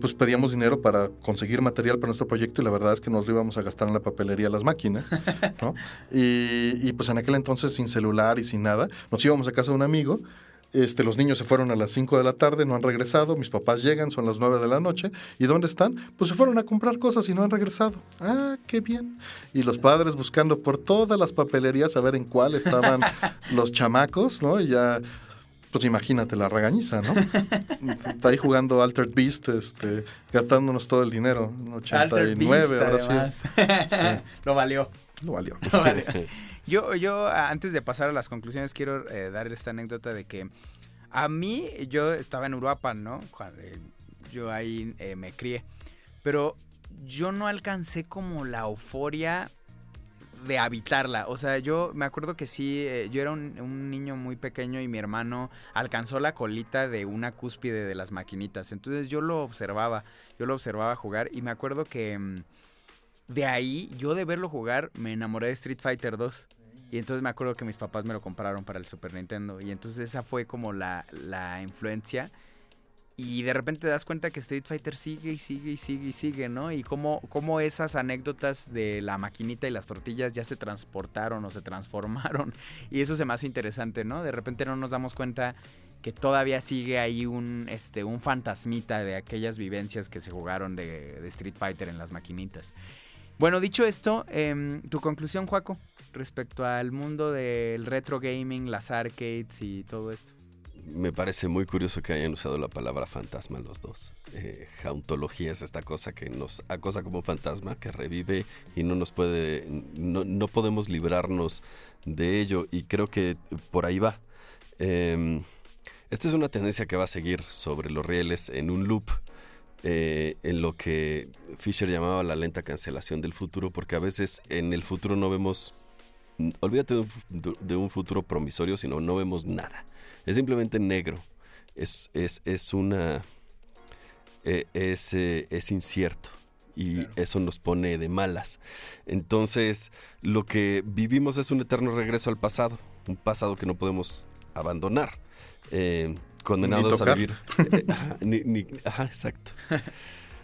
pues pedíamos dinero para conseguir material para nuestro proyecto y la verdad es que nos lo íbamos a gastar en la papelería de las máquinas, ¿no? Y pues en aquel entonces sin celular y sin nada, nos íbamos a casa de un amigo. Los niños se fueron a las 5 de la tarde, no han regresado, mis papás llegan, son las 9 de la noche, ¿y dónde están? Pues se fueron a comprar cosas y no han regresado. ¡Ah, qué bien! Y los padres buscando por todas las papelerías a ver en cuál estaban los chamacos, ¿no? Y ya, pues imagínate la regañiza, ¿no? Está ahí jugando Altered Beast, gastándonos todo el dinero, 89, ahora sí. Sí. Lo valió. Lo valió. Yo antes de pasar a las conclusiones quiero dar esta anécdota de que a mí, yo estaba en Uruapan, ¿no? Cuando, yo ahí me crié, pero yo no alcancé como la euforia de habitarla. O sea, yo me acuerdo que sí, yo era un niño muy pequeño y mi hermano alcanzó la colita de una cúspide de las maquinitas. Entonces yo lo observaba jugar y me acuerdo que... de ahí, yo de verlo jugar, me enamoré de Street Fighter 2. Y entonces me acuerdo que mis papás me lo compraron para el Super Nintendo. Y entonces esa fue como la influencia. Y de repente te das cuenta que Street Fighter sigue, ¿no? Y cómo esas anécdotas de la maquinita y las tortillas ya se transportaron o se transformaron. Y eso se me hace interesante, ¿no? De repente no nos damos cuenta que todavía sigue ahí un fantasmita de aquellas vivencias que se jugaron de Street Fighter en las maquinitas. Bueno, dicho esto, ¿tu conclusión, Joaco? respecto al mundo del retro gaming, las arcades y todo esto? Me parece muy curioso que hayan usado la palabra fantasma los dos. Jauntología es esta cosa que nos acosa como fantasma, que revive y no podemos librarnos de ello, y creo que por ahí va. Esta es una tendencia que va a seguir sobre los rieles en un loop, en lo que Fisher llamaba la lenta cancelación del futuro, porque a veces en el futuro no vemos, olvídate de un futuro promisorio, sino no vemos nada. Es simplemente negro. Es incierto. Y claro, eso nos pone de malas. Entonces, lo que vivimos es un eterno regreso al pasado. Un pasado que no podemos abandonar. Condenados a vivir. Exacto.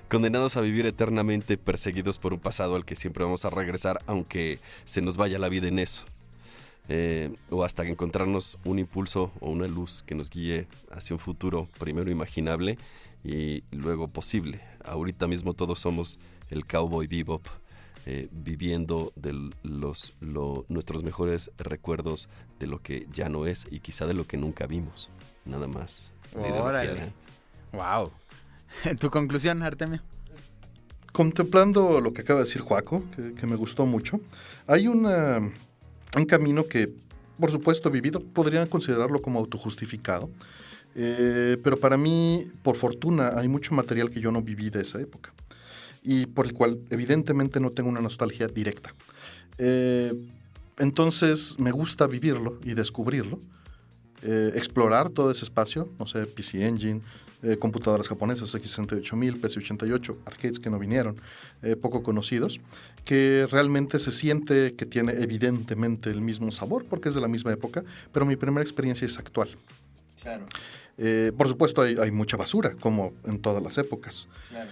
Condenados a vivir eternamente, perseguidos por un pasado al que siempre vamos a regresar, aunque se nos vaya la vida en eso. O hasta encontrarnos un impulso o una luz que nos guíe hacia un futuro primero imaginable y luego posible. Ahorita mismo todos somos el Cowboy Bebop, viviendo de nuestros mejores recuerdos de lo que ya no es y quizá de lo que nunca vimos. Nada más. Órale. Wow. ¿Tu conclusión, Artemio? Contemplando lo que acaba de decir Joaco, que me gustó mucho, hay un camino que, por supuesto, vivido, podrían considerarlo como autojustificado, pero para mí, por fortuna, hay mucho material que yo no viví de esa época y por el cual evidentemente no tengo una nostalgia directa. Entonces me gusta vivirlo y descubrirlo, explorar todo ese espacio, no sé, PC Engine, computadoras japonesas, X68000, PC88, arcades que no vinieron, poco conocidos, que realmente se siente que tiene evidentemente el mismo sabor porque es de la misma época, pero mi primera experiencia es actual. Claro. Por supuesto hay mucha basura, como en todas las épocas, Claro.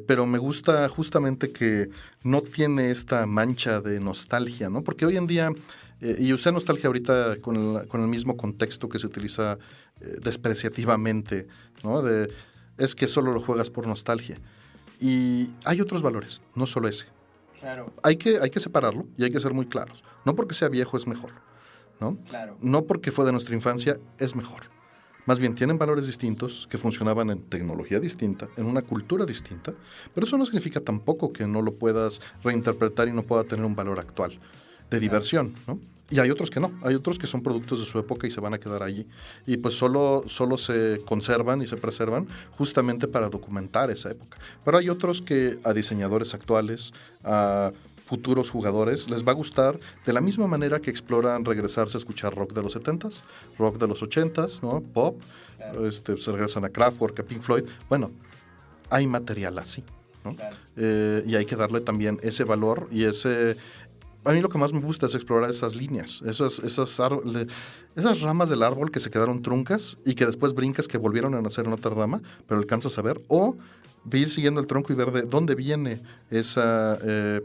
Pero me gusta justamente que no tiene esta mancha de nostalgia, ¿no? Porque hoy en día, y usé nostalgia ahorita con el mismo contexto que se utiliza despreciativamente, ¿no? Es que solo lo juegas por nostalgia. Y hay otros valores, no solo ese. Claro. Hay que separarlo y hay que ser muy claros. No porque sea viejo es mejor, ¿no? Claro. No porque fue de nuestra infancia es mejor. Más bien tienen valores distintos que funcionaban en tecnología distinta, en una cultura distinta, pero eso no significa tampoco que no lo puedas reinterpretar y no pueda tener un valor actual de diversión, ¿no? Y hay otros que no, hay otros que son productos de su época y se van a quedar allí. Y pues solo se conservan y se preservan justamente para documentar esa época. Pero hay otros que a diseñadores actuales, a futuros jugadores, les va a gustar de la misma manera que exploran regresarse a escuchar rock de los 70s, rock de los 80s, ¿no? Pop, claro. Se regresan a Kraftwerk, a Pink Floyd. Bueno, hay material así, ¿no? Claro. Y hay que darle también ese valor y ese... A mí lo que más me gusta es explorar esas líneas, esas ramas del árbol que se quedaron truncas y que después brincas que volvieron a nacer en otra rama, pero alcanzas a ver, o de ir siguiendo el tronco y ver de dónde viene ese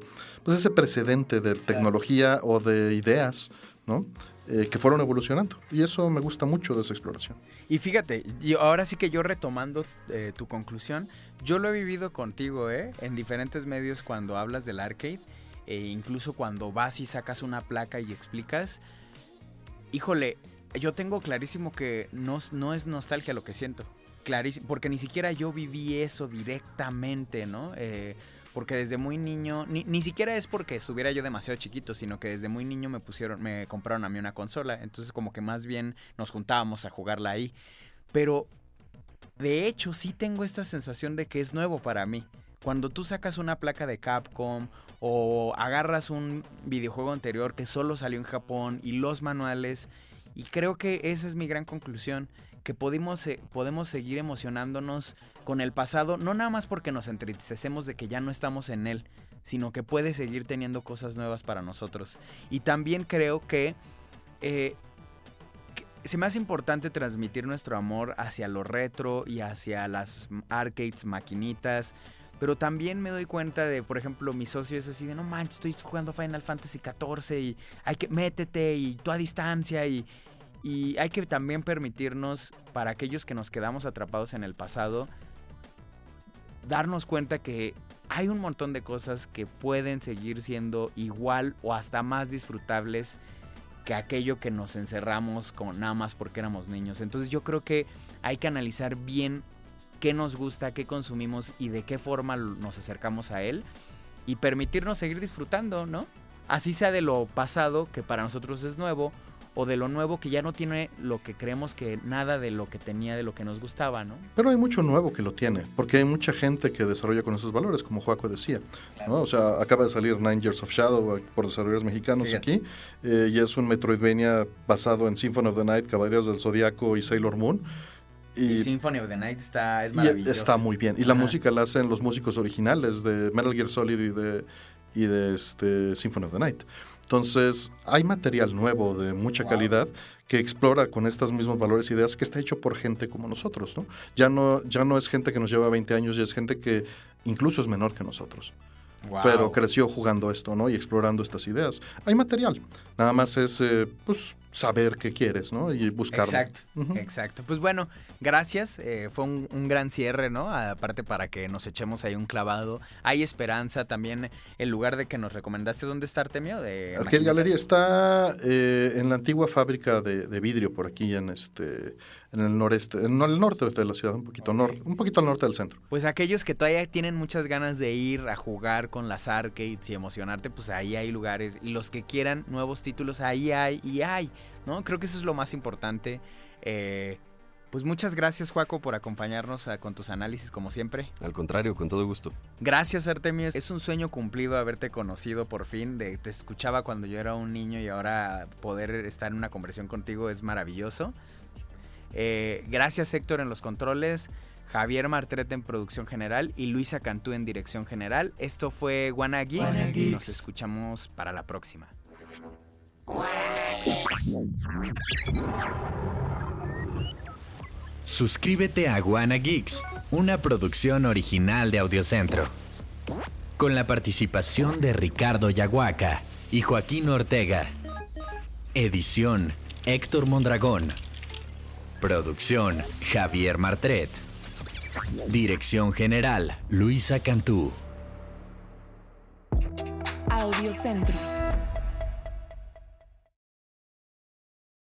precedente de tecnología o de ideas, ¿no? Que fueron evolucionando. Y eso me gusta mucho de esa exploración. Y fíjate, ahora sí que yo retomando tu conclusión, yo lo he vivido contigo, en diferentes medios cuando hablas del arcade. Incluso cuando vas y sacas una placa y explicas, híjole, yo tengo clarísimo que no es nostalgia lo que siento, clarísimo, porque ni siquiera yo viví eso directamente, ¿no? Porque desde muy niño, ni siquiera es porque estuviera yo demasiado chiquito, sino que desde muy niño me compraron a mí una consola, entonces como que más bien nos juntábamos a jugarla ahí, pero de hecho sí tengo esta sensación de que es nuevo para mí. Cuando tú sacas una placa de Capcom o agarras un videojuego anterior que solo salió en Japón y los manuales, y creo que esa es mi gran conclusión, que podemos seguir emocionándonos con el pasado, no nada más porque nos entristecemos de que ya no estamos en él, sino que puede seguir teniendo cosas nuevas para nosotros. Y también creo que se me hace importante transmitir nuestro amor hacia lo retro y hacia las arcades, maquinitas. Pero también me doy cuenta de, por ejemplo, mi socio es así de, no manches, estoy jugando Final Fantasy XIV y métete y tú a distancia y hay que también permitirnos, para aquellos que nos quedamos atrapados en el pasado, darnos cuenta que hay un montón de cosas que pueden seguir siendo igual o hasta más disfrutables que aquello que nos encerramos con nada más porque éramos niños. Entonces yo creo que hay que analizar bien qué nos gusta, qué consumimos y de qué forma nos acercamos a él y permitirnos seguir disfrutando, ¿no? Así sea de lo pasado, que para nosotros es nuevo, o de lo nuevo que ya no tiene lo que creemos que nada de lo que tenía, de lo que nos gustaba, ¿no? Pero hay mucho nuevo que lo tiene, porque hay mucha gente que desarrolla con esos valores, como Joaco decía, ¿no? O sea, acaba de salir 9 Years of Shadow por desarrolladores mexicanos. Fíjate. Aquí, y es un Metroidvania basado en Symphony of the Night, Caballeros del Zodiaco y Sailor Moon. Y Symphony of the Night es maravilloso. Está muy bien. Y la música la hacen los músicos originales de Metal Gear Solid y de Symphony of the Night. Entonces, hay material nuevo de mucha calidad que explora con estos mismos valores e ideas, que está hecho por gente como nosotros, ¿no? Ya no es gente que nos lleva 20 años, ya es gente que incluso es menor que nosotros. Wow. Pero creció jugando esto, ¿no? Y explorando estas ideas. Hay material. Nada más es, pues, saber qué quieres, ¿no? Y buscarlo. Exacto, exacto. Pues bueno, gracias. Fue un gran cierre, ¿no? Aparte para que nos echemos ahí un clavado. Hay esperanza también. El lugar de que nos recomendaste, ¿dónde está, Artemio? Aquí en Galería está en la antigua fábrica de vidrio, por aquí en el noreste, no, el norte de la ciudad, un poquito al norte del centro. Pues aquellos que todavía tienen muchas ganas de ir a jugar con las arcades y emocionarte, pues ahí hay lugares. Y los que quieran nuevos títulos, ahí hay, ¿no? Creo que eso es lo más importante. Pues muchas gracias, Joaco, por acompañarnos con tus análisis, como siempre. Al contrario, con todo gusto. Gracias, Artemio. Es un sueño cumplido haberte conocido por fin. Te escuchaba cuando yo era un niño y ahora poder estar en una conversación contigo es maravilloso. Gracias, Héctor, en los controles, Javier Martret en producción general y Luisa Cantú en dirección general. Esto fue Wanna Geeks y nos escuchamos para la próxima. Suscríbete a Wanna Geeks, una producción original de Audiocentro, con la participación de Ricardo Yaguaca y Joaquín Ortega. Edición Héctor Mondragón. Producción Javier Martret. Dirección general Luisa Cantú. Audiocentro.